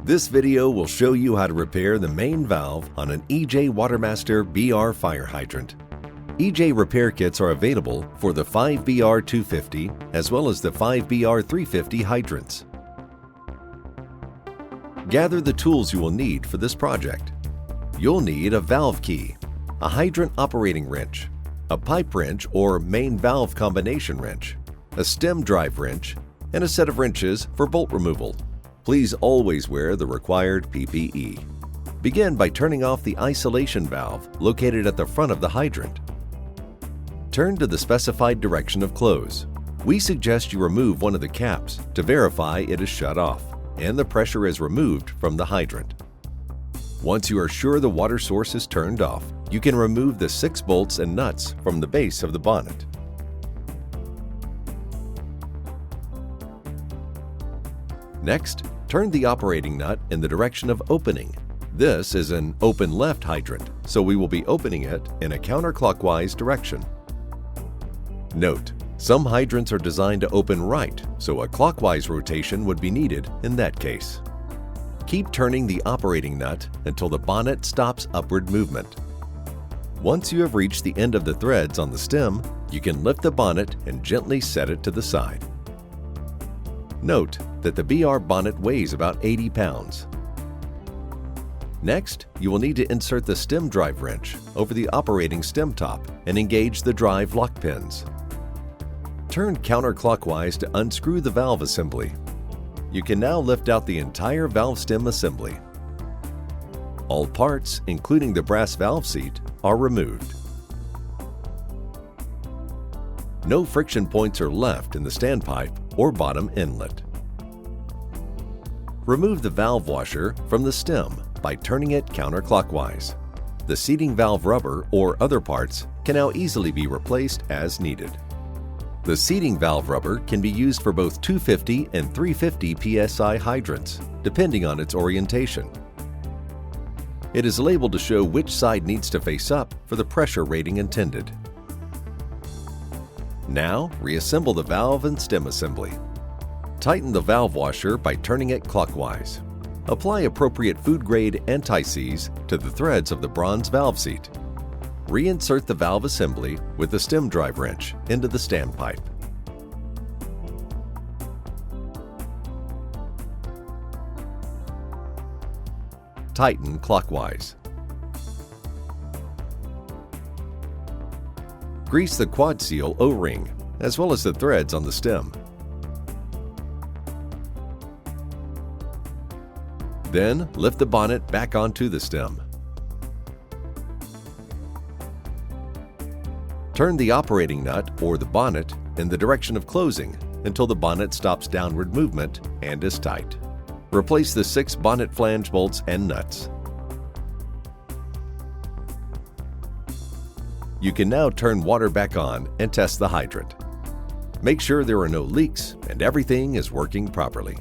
This video will show you how to repair the main valve on an EJ Watermaster BR fire hydrant. EJ repair kits are available for the 5BR250 as well as the 5BR350 hydrants. Gather the tools you will need for this project. You'll need a valve key, a hydrant operating wrench, a pipe wrench or main valve combination wrench, a stem drive wrench, and a set of wrenches for bolt removal. Please always wear the required PPE. Begin by turning off the isolation valve located at the front of the hydrant. Turn to the specified direction of close. We suggest you remove one of the caps to verify it is shut off and the pressure is removed from the hydrant. Once you are sure the water source is turned off, you can remove the 6 bolts and nuts from the base of the bonnet. Next, turn the operating nut in the direction of opening. This is an open left hydrant, so we will be opening it in a counterclockwise direction. Note, some hydrants are designed to open right, so a clockwise rotation would be needed in that case. Keep turning the operating nut until the bonnet stops upward movement. Once you have reached the end of the threads on the stem, you can lift the bonnet and gently set it to the side. Note that the BR bonnet weighs about 80 pounds. Next, you will need to insert the stem drive wrench over the operating stem top and engage the drive lock pins. Turn counterclockwise to unscrew the valve assembly. You can now lift out the entire valve stem assembly. All parts, including the brass valve seat, are removed. No friction points are left in the standpipe or bottom inlet. Remove the valve washer from the stem by turning it counterclockwise. The seating valve rubber or other parts can now easily be replaced as needed. The seating valve rubber can be used for both 250 and 350 psi hydrants, depending on its orientation. It is labeled to show which side needs to face up for the pressure rating intended. Now, reassemble the valve and stem assembly. Tighten the valve washer by turning it clockwise. Apply appropriate food-grade anti-seize to the threads of the bronze valve seat. Reinsert the valve assembly with the stem drive wrench into the standpipe. Tighten clockwise. Grease the quad seal O-ring as well as the threads on the stem. Then lift the bonnet back onto the stem. Turn the operating nut or the bonnet in the direction of closing until the bonnet stops downward movement and is tight. Replace the 6 bonnet flange bolts and nuts. You can now turn water back on and test the hydrant. Make sure there are no leaks and everything is working properly.